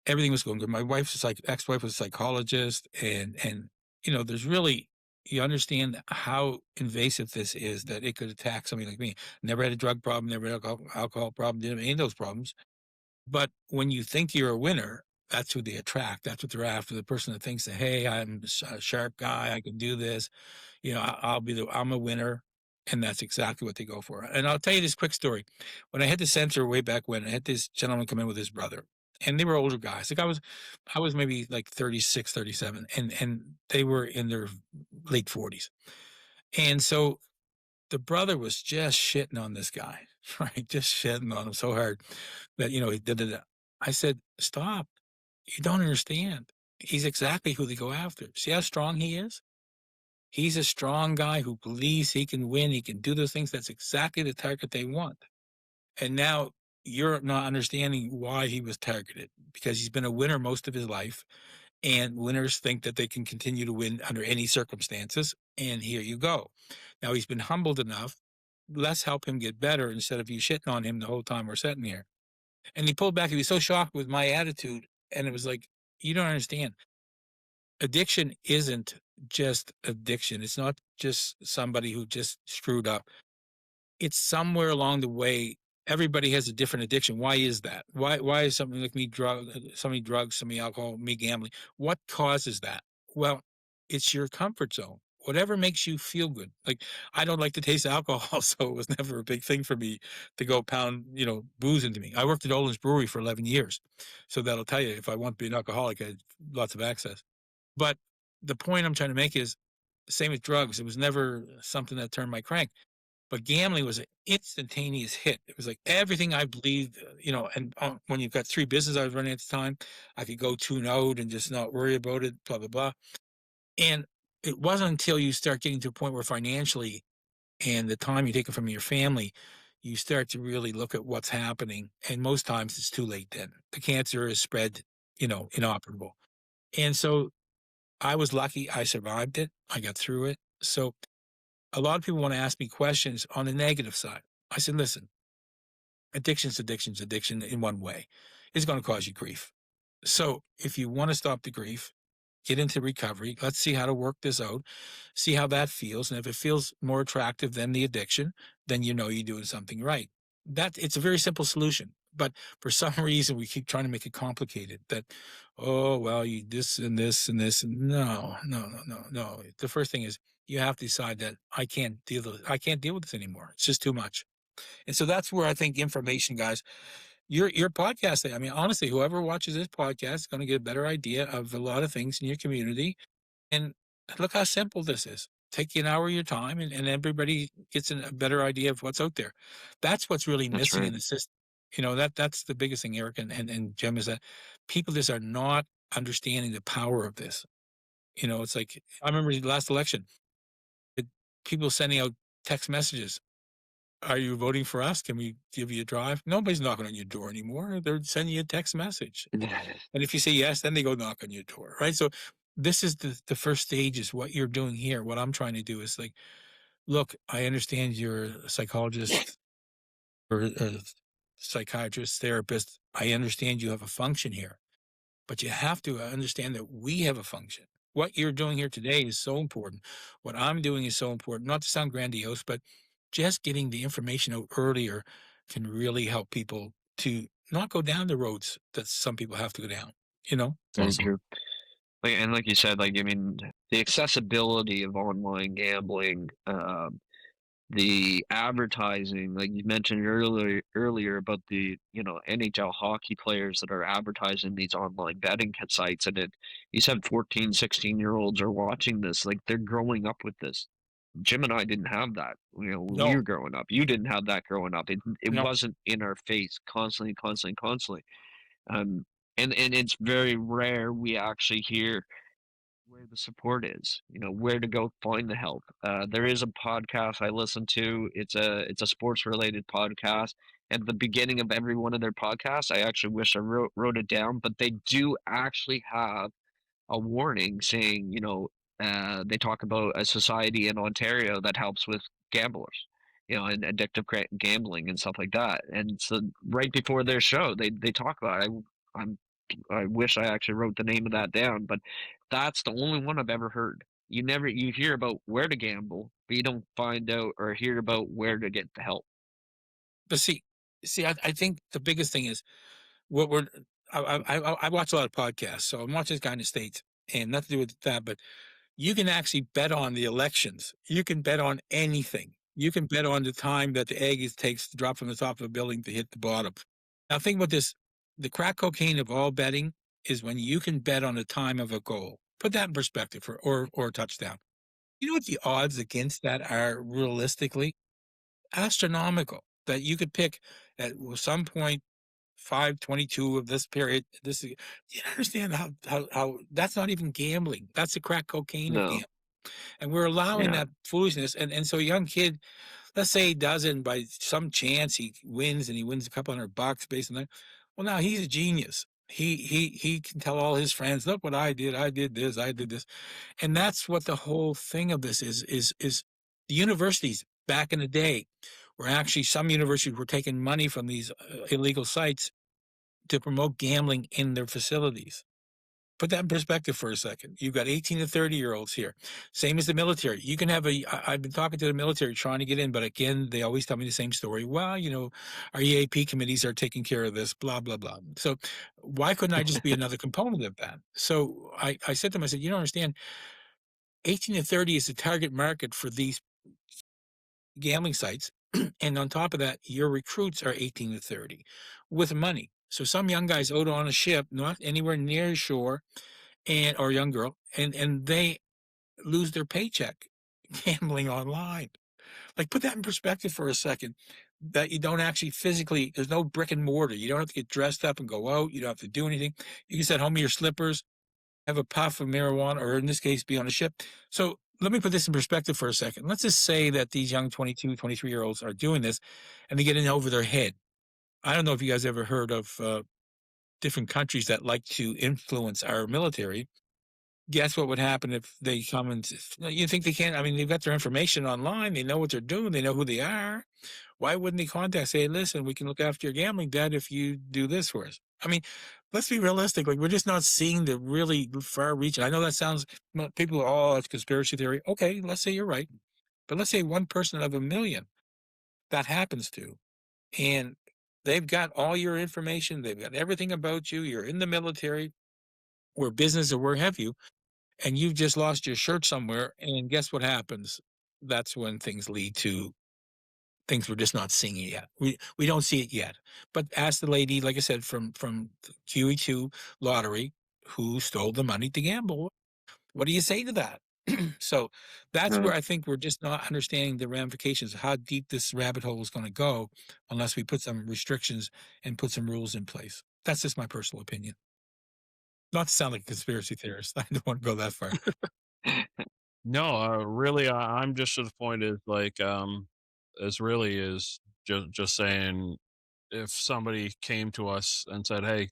Everything was going good. My wife's like ex-wife was a psychologist, and there's really you understand how invasive this is that it could attack somebody like me. Never had a drug problem, never had alcohol problem, didn't have any of those problems. But when you think you're a winner, that's who they attract. That's what they're after. The person that thinks that, hey, I'm a sharp guy, I can do this. I'm a winner. And that's exactly what they go for. And I'll tell you this quick story. When I had the center way back when, I had this gentleman come in with his brother. And they were older guys. Like I was maybe like 36, 37, and they were in their late 40s. And so the brother was just shitting on this guy, right? Just shitting on him so hard that, he did it. I said, stop. You don't understand. He's exactly who they go after. See how strong he is? He's a strong guy who believes he can win. He can do those things. That's exactly the target they want. And now you're not understanding why he was targeted because he's been a winner most of his life. And winners think that they can continue to win under any circumstances. And here you go. Now he's been humbled enough. Let's help him get better instead of you shitting on him the whole time we're sitting here. And he pulled back. He was so shocked with my attitude. And it was like, you don't understand. Addiction isn't just addiction. It's not just somebody who just screwed up. It's somewhere along the way, everybody has a different addiction. Why is that? Why is something like somebody drugs, somebody alcohol, me gambling? What causes that? Well, it's your comfort zone. Whatever makes you feel good. Like I don't like to taste alcohol, so it was never a big thing for me to go pound, booze into me. I worked at Olin's Brewery for 11 years. So that'll tell you if I want to be an alcoholic, I had lots of access. But the point I'm trying to make is same with drugs. It was never something that turned my crank. But gambling was an instantaneous hit. It was like everything I believed, and when you've got 3 businesses I was running at the time, I could go tune out and just not worry about it, blah, blah, blah. And it wasn't until you start getting to a point where financially and the time you take it from your family, you start to really look at what's happening. And most times it's too late then. The cancer is spread, inoperable. And so I was lucky. I survived it. I got through it. So a lot of people want to ask me questions on the negative side. I said, listen, addiction's addiction in one way. It's going to cause you grief. So if you want to stop the grief, get into recovery. Let's see how to work this out, see how that feels. And if it feels more attractive than the addiction, then you're doing something right. It's a very simple solution. But for some reason, we keep trying to make it complicated that, oh, well, you this and this and this. And no, no, no, no, no. The first thing is you have to decide that I can't deal with this anymore. It's just too much. And so that's where I think information, guys, your podcast. I mean, honestly, whoever watches this podcast is going to get a better idea of a lot of things in your community. And look how simple this is. Take you an hour of your time, and everybody gets a better idea of what's out there. That's what's really That's missing in right. the system. That's the biggest thing, Eric and Jim, is that people just are not understanding the power of this. It's like I remember the last election, it, people sending out text messages. Are you voting for us? Can we give you a drive? Nobody's knocking on your door anymore. They're sending you a text message. And if you say yes, then they go knock on your door, right? So this is the first stage is what you're doing here. What I'm trying to do is like, look, I understand you're a psychologist or a psychiatrist, therapist. I understand you have a function here, but you have to understand that we have a function. What you're doing here today is so important. What I'm doing is so important, not to sound grandiose, but just getting the information out earlier can really help people to not go down the roads that some people have to go down, you know? Very Awesome. true. Like you said, like I mean, the accessibility of online gambling, the advertising, like you mentioned earlier about the NHL hockey players that are advertising these online betting sites, and you said 14, 16-year-olds are watching this, like they're growing up with this. Jim and I didn't have that, when we No, were growing up. You didn't have that growing up. It no, wasn't in our face constantly, constantly, constantly. Um, and it's very rare we actually hear where the support is, where to go find the help. There is a podcast I listen to. It's a sports related podcast. At the beginning of every one of their podcasts, I actually wish I wrote it down, but they do actually have a warning saying, they talk about a society in Ontario that helps with gamblers, and addictive gambling and stuff like that. And so right before their show, they talk about it. I wish I actually wrote the name of that down, but that's the only one I've ever heard. You hear about where to gamble, but you don't find out or hear about where to get the help. But see, I think the biggest thing is what we're. I watch a lot of podcasts, so I'm watching this guy in the States, and nothing to do with that, but you can actually bet on the elections. You can bet on anything. You can bet on the time that the egg takes to drop from the top of a building to hit the bottom. Now, think about this: the crack cocaine of all betting is when you can bet on the time of a goal. Put that in perspective, or a touchdown. You know what the odds against that are realistically? Astronomical. That you could pick at some point 522 of this period. This is, you understand how that's not even gambling. That's the crack cocaine of No. gambling. And we're allowing Yeah. that foolishness. And so a young kid, let's say he doesn't by some chance he wins and he wins a couple $100 based on that. Well, now he's a genius. He can tell all his friends, look what I did. I did this, I did this. And that's what the whole thing of this is the universities back in the day were actually some universities were taking money from these illegal sites to promote gambling in their facilities. Put that in perspective for a second. You've got 18 to 30-year-olds here. Same as the military. You can have I've been talking to the military trying to get in, but again, they always tell me the same story. Well, our EAP committees are taking care of this, blah, blah, blah. So why couldn't I just be another component of that? So I said to them, I said, you don't understand, 18 to 30 is the target market for these gambling sites. And on top of that, your recruits are 18 to 30 with money. So some young guys out on a ship, not anywhere near shore, or young girl, and they lose their paycheck gambling online. Like put that in perspective for a second. That you don't actually physically, there's no brick and mortar. You don't have to get dressed up and go out. You don't have to do anything. You can sit home in your slippers, have a puff of marijuana, or in this case, be on a ship. So let me put this in perspective for a second. Let's just say that these young 22, 23-year-olds are doing this and they get in over their head. I don't know if you guys ever heard of different countries that like to influence our military. Guess what would happen if they come and you think they can't? I mean, they've got their information online. They know what they're doing. They know who they are. Why wouldn't they contact, say, listen, we can look after your gambling debt if you do this for us? I mean, let's be realistic. Like, we're just not seeing the really far reach. I know that sounds, people are, oh, it's conspiracy theory. Okay, let's say you're right. But let's say one person out of a million that happens to, and they've got all your information. They've got everything about you. You're in the military or business or where have you, and you've just lost your shirt somewhere. And guess what happens? That's when things lead to things we're just not seeing it yet. We don't see it yet. But ask the lady, like I said, from QE2 lottery, who stole the money to gamble. What do you say to that? So that's Uh, where I think we're just not understanding the ramifications of how deep this rabbit hole is going to go unless we put some restrictions and put some rules in place. That's just my personal opinion. Not to sound like a conspiracy theorist. I don't want to go that far. No, really, I'm just to the point is like, is really is just saying if somebody came to us and said, "Hey,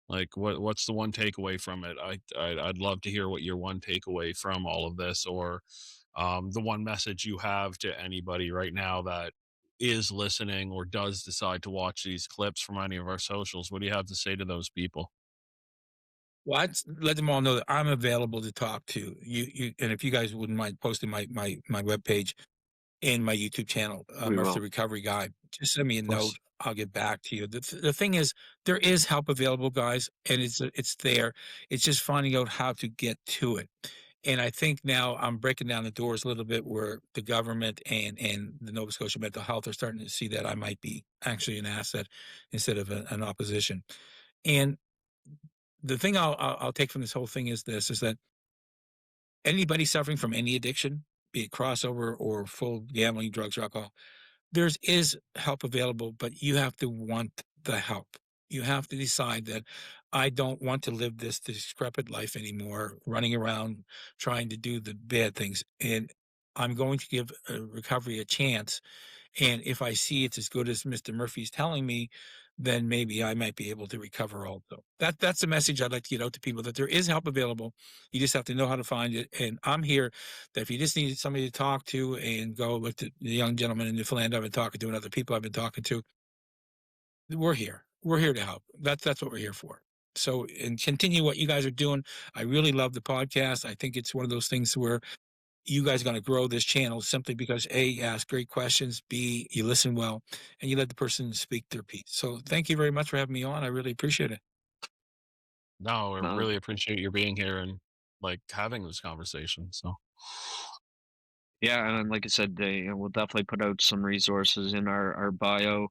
like, what's the one takeaway from it?" I'd love to hear what your one takeaway from all of this, or the one message you have to anybody right now that is listening or does decide to watch these clips from any of our socials. What do you have to say to those people? Well, I'd let them all know that I'm available to talk to you. And if you guys wouldn't mind posting my webpage and my YouTube channel, we Murph the will, Recovery Guy. Just send me a of course. note. I'll get back to you. The thing is, there is help available, guys, and it's there. It's just finding out how to get to it. And I think now I'm breaking down the doors a little bit where the government and the Nova Scotia Mental Health are starting to see that I might be actually an asset instead of an opposition. And the thing I'll take from this whole thing is this: is that anybody suffering from any addiction, be it crossover or full gambling, drugs, or alcohol, there's is help available, but you have to want the help. You have to decide that I don't want to live this decrepit life anymore, running around trying to do the bad things. And I'm going to give recovery a chance. And if I see it's as good as Mr. Murphy's telling me, then maybe I might be able to recover also. That's the message I'd like to get out to people, that there is help available. You just have to know how to find it. And I'm here, that if you just need somebody to talk to, and go with the young gentleman in Newfoundland I've been talking to, and other people I've been talking to, we're here. We're here to help. That's what we're here for. So, and continue what you guys are doing. I really love the podcast. I think it's one of those things where you guys are going to grow this channel simply because A, you ask great questions, B, you listen well, and you let the person speak their piece. So thank you very much for having me on. I really appreciate it. No, I No, really appreciate you being here and like having this conversation. So yeah, and like I said, we'll definitely put out some resources in our bio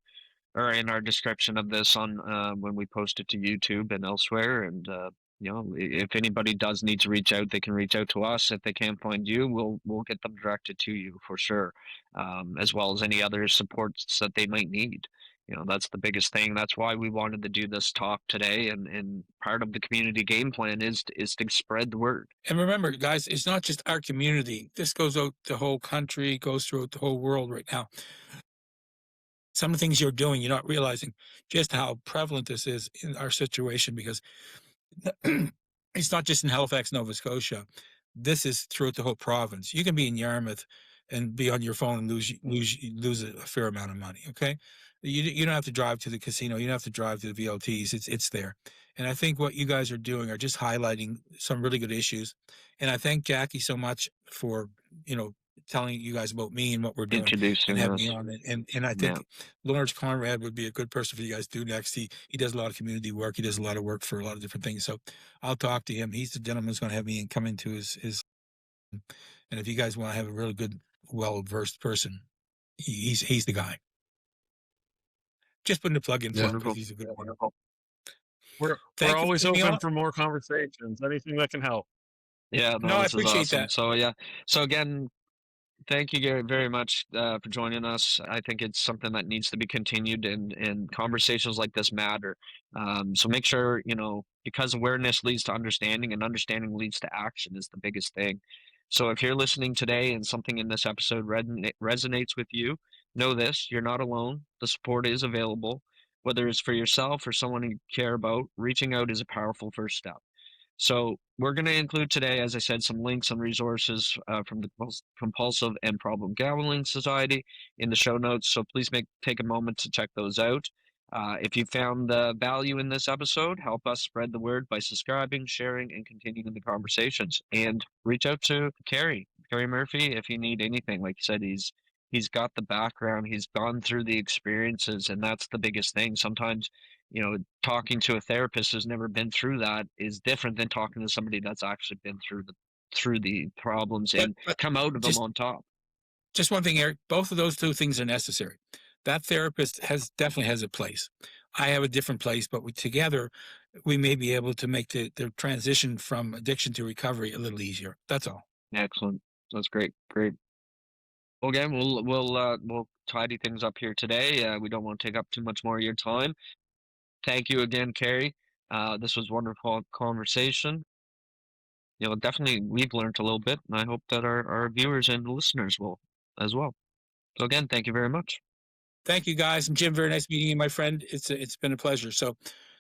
or in our description of this on when we post it to YouTube and elsewhere. And if anybody does need to reach out, they can reach out to us. If they can't find you, we'll get them directed to you for sure, as well as any other supports that they might need. That's the biggest thing. That's why we wanted to do this talk today, and part of the community game plan is to spread the word. And remember, guys, it's not just our community. This goes out the whole country, goes throughout the whole world right now. Some of the things you're doing, you're not realizing just how prevalent this is in our situation, because it's not just in Halifax, Nova Scotia. This is throughout the whole province. You can be in Yarmouth and be on your phone and lose a fair amount of money. Okay, you don't have to drive to the casino. You don't have to drive to the VLTs. It's there. And I think what you guys are doing are just highlighting some really good issues. And I thank Jackie so much for telling you guys about me and what we're doing, and Introducing having me us. on. And I Yeah, think Lawrence Conrad would be a good person for you guys to do next. He does a lot of community work. He does a lot of work for a lot of different things. So I'll talk to him. He's the gentleman who's going to have me come into his. And if you guys want to have a really good, well versed person, he's the guy. Just putting a plug in for yeah, him because wonderful. he's a good one. we're Thank you for always having me open on. for more conversations. Anything that can help. Yeah, No, no, I this is appreciate awesome. that. So yeah, so again, thank you, Gary, very much for joining us. I think it's something that needs to be continued, and conversations like this matter. So make sure, because awareness leads to understanding, and understanding leads to action is the biggest thing. So if you're listening today and something in this episode resonates with you, know this: you're not alone. The support is available, whether it's for yourself or someone you care about. Reaching out is a powerful first step. So we're going to include today, as I said, some links and resources from the Compulsive and Problem Gambling Society in the show notes. So please take a moment to check those out. If you found the value in this episode, help us spread the word by subscribing, sharing, and continuing the conversations. And reach out to Carey Murphy, if you need anything. Like you said, he's got the background, he's gone through the experiences, and that's the biggest thing. Sometimes talking to a therapist who's never been through that is different than talking to somebody that's actually been through the problems But and but come out of them just on top. just one thing, Eric. Both of those two things are necessary. That therapist definitely has a place. I have a different place, but together we may be able to make the transition from addiction to recovery a little easier. That's all. Excellent. That's great. Great. Well, again, we'll tidy things up here today. We don't want to take up too much more of your time. Thank you again, Carey. This was wonderful conversation. Definitely we've learned a little bit, and I hope that our viewers and listeners will as well. So again, thank you very much. Thank you, guys. And Jim, very nice meeting you, my friend. It's been a pleasure. So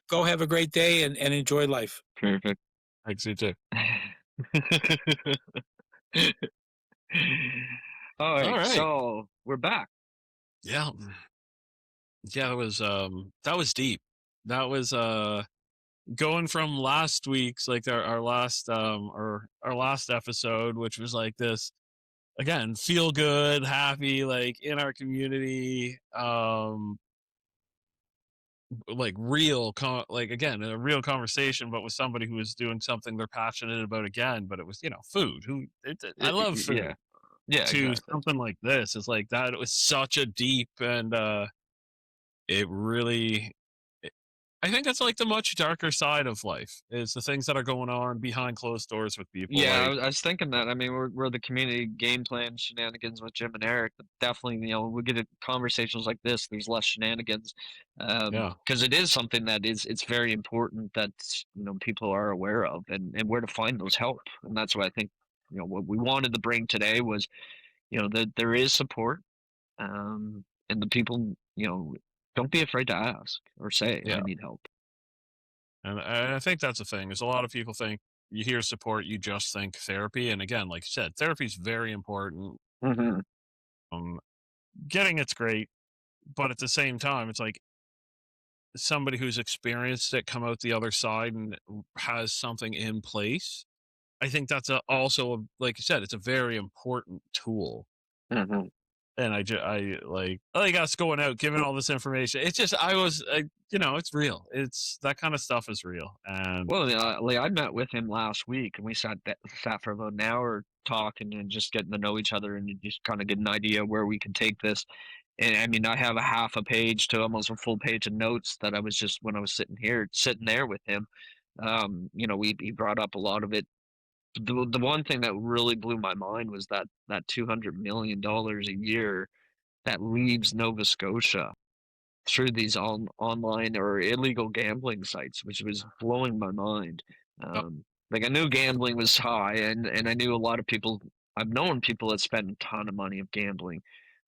go have a great day and enjoy life. Perfect. Thanks, you too. All All right, right. so we're back. Yeah. Yeah, that was deep. That was going from last week's, like our last our last episode, which was like this, again, feel good, happy, like in our community, like like again, a real conversation, but with somebody who was doing something they're passionate about again. But it was, food. I love Yeah, food. yeah, To exactly. something like this is like that. It was such a deep, and it really, I think that's like the much darker side of life, is the things that are going on behind closed doors with people. Yeah, Like, I was thinking that. I mean, we're the community game plan shenanigans with Jim and Eric, but definitely, we get to conversations like this. There's less shenanigans, yeah, because it is something that it's very important that people are aware of, and where to find those help. And that's what I think. What we wanted to bring today was that there is support, and the people. don't be afraid to ask or say, Yeah, "I need help." and I think that's the thing is a lot of people think you hear support, you just think therapy, and again, like you said, therapy is very important. Mhm. Um, Getting it's great, but at the same time, it's like somebody who's experienced it come out the other side and has something in place. I think that's like you said, it's a very important tool. Mhm. And I like us going out, giving all this information. It's just, it's real. It's that kind of stuff is real. And Well, like, I met with him last week, and we sat for about an hour talking and just getting to know each other and just kinda get an idea where we could take this. And, I mean, I have a half a page to almost a full page of notes that I was just when I was sitting there with him, he brought up a lot of it. The one thing that really blew my mind was that $200 million a year that leaves Nova Scotia through these online or illegal gambling sites, which was blowing my mind. Like, I knew gambling was high, and I knew a lot of people. I've known people that spend a ton of money of gambling.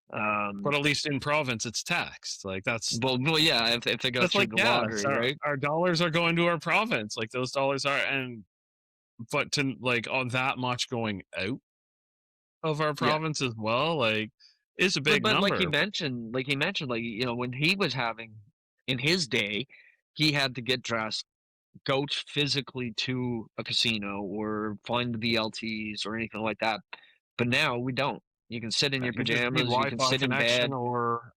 but Um, at least in province, it's taxed. Like well, yeah, if they go that's through like the yeah, lottery, so right? our dollars are going to our province. Like those dollars are, and but to like on that much going out of our Yeah, province as well, like is a but big but number. like he mentioned, like when he was having in his day, he had to get dressed, go physically to a casino or find the BLTs or anything like that. But now we don't. You can sit in your You just need pajamas, you can Wi-Fi sit in connection bed. or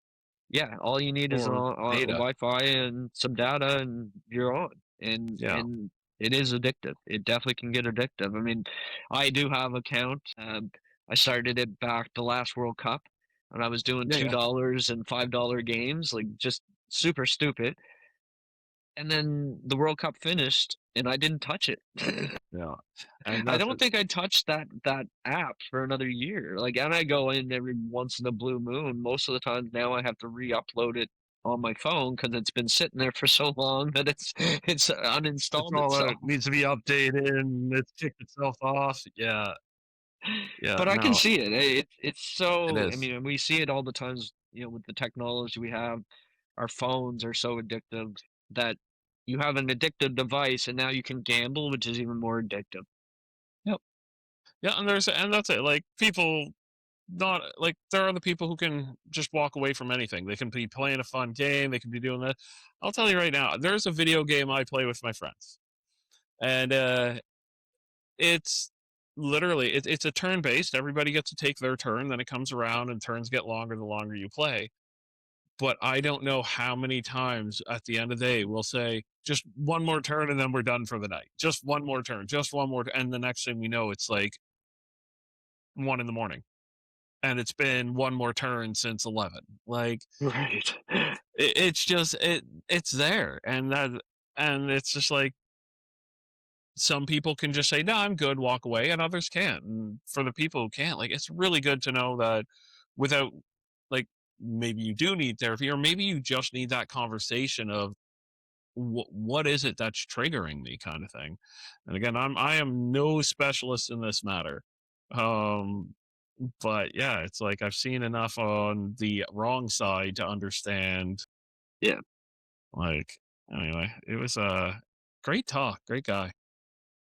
Yeah, all you need is data. Wi-Fi and some data, and you're on. Yeah, And it is addictive. It definitely can get addictive. I mean, I do have account. I started it back the last World Cup, and I was doing yeah, yeah, $2 and $5 games, like just super stupid. And then the World Cup finished, and I didn't touch it. yeah. And I that's don't think I'd touch that app for another year. Like, and I go in every once in a blue moon. Most of the time now I have to re-upload it on my phone because it's been sitting there for so long that it's it's uninstalled all itself. out. Needs to be updated and it's kicked itself off. Yeah, yeah. But I can No, see it. It's it so. I is. mean, we see it all the times. With the technology we have, our phones are so addictive that you have an addictive device, and now you can gamble, which is even more addictive. Yep. Yeah, and that's it. Like people not like there are the people who can just walk away from anything. They can be playing a fun game, they can be doing that. I'll tell you right now, there's a video game I play with my friends. And it's literally it's a turn based. Everybody gets to take their turn, then it comes around and turns get longer the longer you play. But I don't know how many times at the end of the day we'll say just one more turn and then we're done for the night. Just one more turn, just one more, and the next thing we know, it's like 1 in the morning and it's been one more turn since 11. Like Right. it's just it's there, and it's just like some people can just say no, I'm good, walk away, and others can't. And for the people who can't, like it's really good to know that without like maybe you do need therapy or maybe you just need that conversation of what is it that's triggering me kind of thing. And again, I am no specialist in this matter. um but yeah, it's like I've seen enough on the wrong side to understand. Yeah. Like, anyway, it was a great talk, great guy.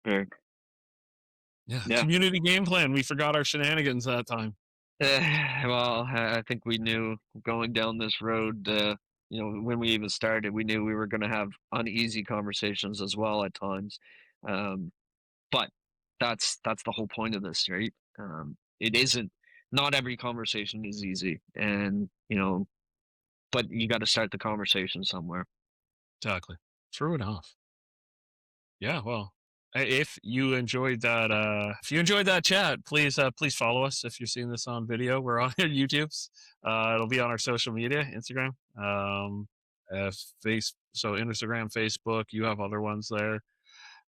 Right. Yeah, Yeah. community game plan. We forgot our shenanigans that time. Well, I think we knew going down this road, when we even started, we knew we were going to have uneasy conversations as well at times. Um, but that's the whole point of this, right? It isn't. Not every conversation is easy, and but you got to start the conversation somewhere. Exactly. True enough. Yeah, well, if you enjoyed that chat, please follow us. If you're seeing this on video, we're on YouTube's. It'll be on our social media, Instagram, so Instagram, Facebook. You have other ones there.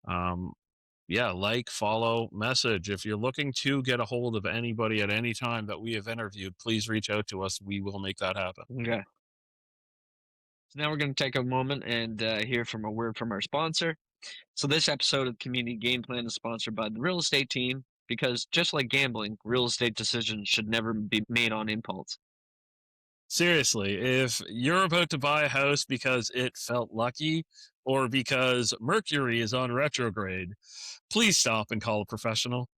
Um, yeah, like, follow, message. If you're looking to get a hold of anybody at any time that we have interviewed, please reach out to us. We will make that happen. Okay. So now we're going to take a moment and hear from a word from our sponsor. So this episode of Community Game Plan is sponsored by the real estate team because just like gambling, real estate decisions should never be made on impulse. Seriously, if you're about to buy a house because it felt lucky or because Mercury is on retrograde, please stop and call a professional.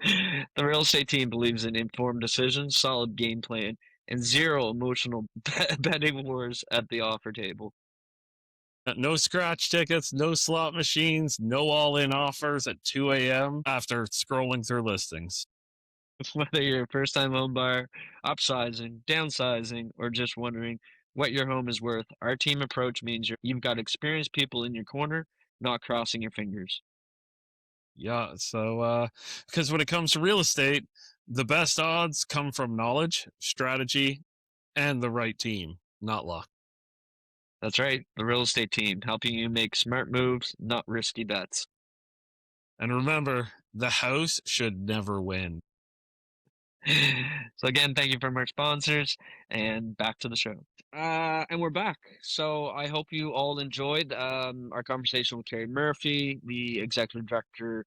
The real estate team believes in informed decisions, solid game plan, and zero emotional betting wars at the offer table. No scratch tickets, no slot machines, no all in offers at 2 a.m. after scrolling through listings. Whether you're a first-time home buyer, upsizing, downsizing, or just wondering what your home is worth, our team approach means you've got experienced people in your corner, not crossing your fingers. Yeah, so because when it comes to real estate, the best odds come from knowledge, strategy, and the right team, not luck. That's right, the real estate team, helping you make smart moves, not risky bets. And remember, the house should never win. So again, thank you from our sponsors, and back to the show. And we're back. So I hope you all enjoyed our conversation with Carey Murphy, the executive director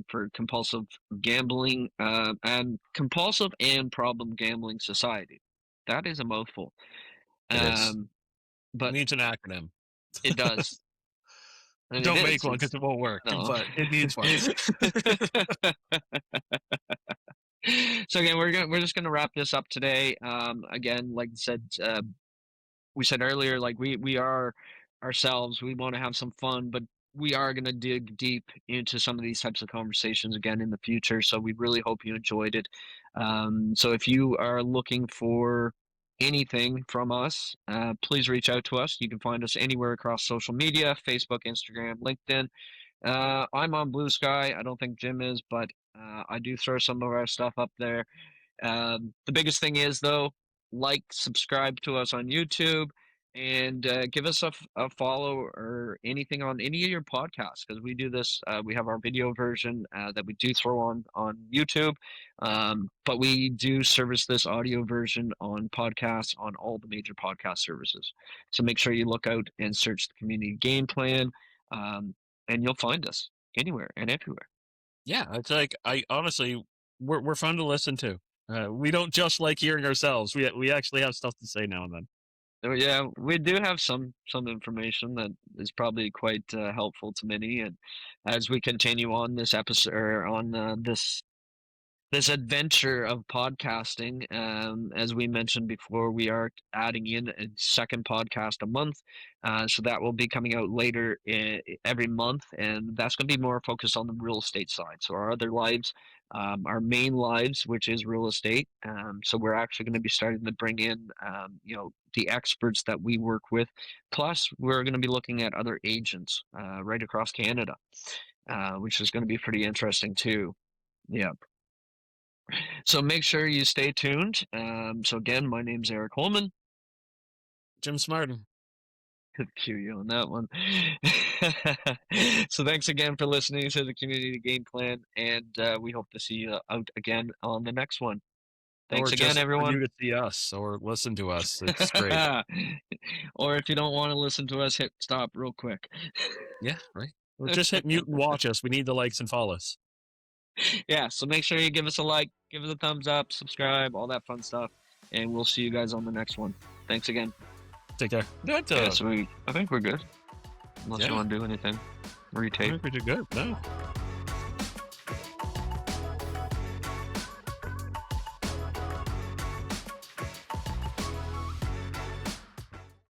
for Compulsive Gambling and Compulsive and Problem Gambling Society. That is a mouthful, It is. but Needs an acronym. it does. And it Don't is. make one because It's it won't work, no. but it needs one. So again, we're just gonna wrap this up today. Again, like I said, we said earlier, like we are ourselves. We want to have some fun, but we are going to dig deep into some of these types of conversations again in the future. So we really hope you enjoyed it. So if you are looking for anything from us, please reach out to us. You can find us anywhere across social media: Facebook, Instagram, LinkedIn. I'm on Blue Sky. I don't think Jim is, but I do throw some of our stuff up there. The biggest thing is, though, like, subscribe to us on YouTube, and give us a follow or anything on any of your podcasts, because we do this. We have our video version that we do throw on YouTube, but we do service this audio version on podcasts on all the major podcast services. So make sure you look out and search the Community Game Plan, and you'll find us anywhere and everywhere. Yeah, it's like I honestly, we're fun to listen to. We don't just like hearing ourselves. We actually have stuff to say now and then. So yeah, we do have some information that is probably quite helpful to many, and as we continue on this episode or on this adventure of podcasting, as we mentioned before, we are adding in a second podcast a month, so that will be coming out later every month, and that's going to be more focused on the real estate side. So our other lives, our main lives, which is real estate. So we're actually going to be starting to bring in, the experts that we work with. Plus, we're going to be looking at other agents right across Canada, which is going to be pretty interesting too. Yeah. So make sure you stay tuned. So again, my name's Eric Holman. Jim Smartin. Could cue you on that one. So thanks again for listening to the Community Game Plan, and we hope to see you out again on the next one. Thanks Or again, just for you everyone. to see us or listen to us. It's great. Or if you don't want to listen to us, hit stop real quick. Yeah, right. Or just hit mute and watch us. We need the likes and follows. Yeah, so make sure you give us a like, give us a thumbs up, subscribe, all that fun stuff, and we'll see you guys on the next one. Thanks again. Take care. Good. Yeah, so I think we're good. Unless you Yeah. want to do anything. I Retake. think we did good. No.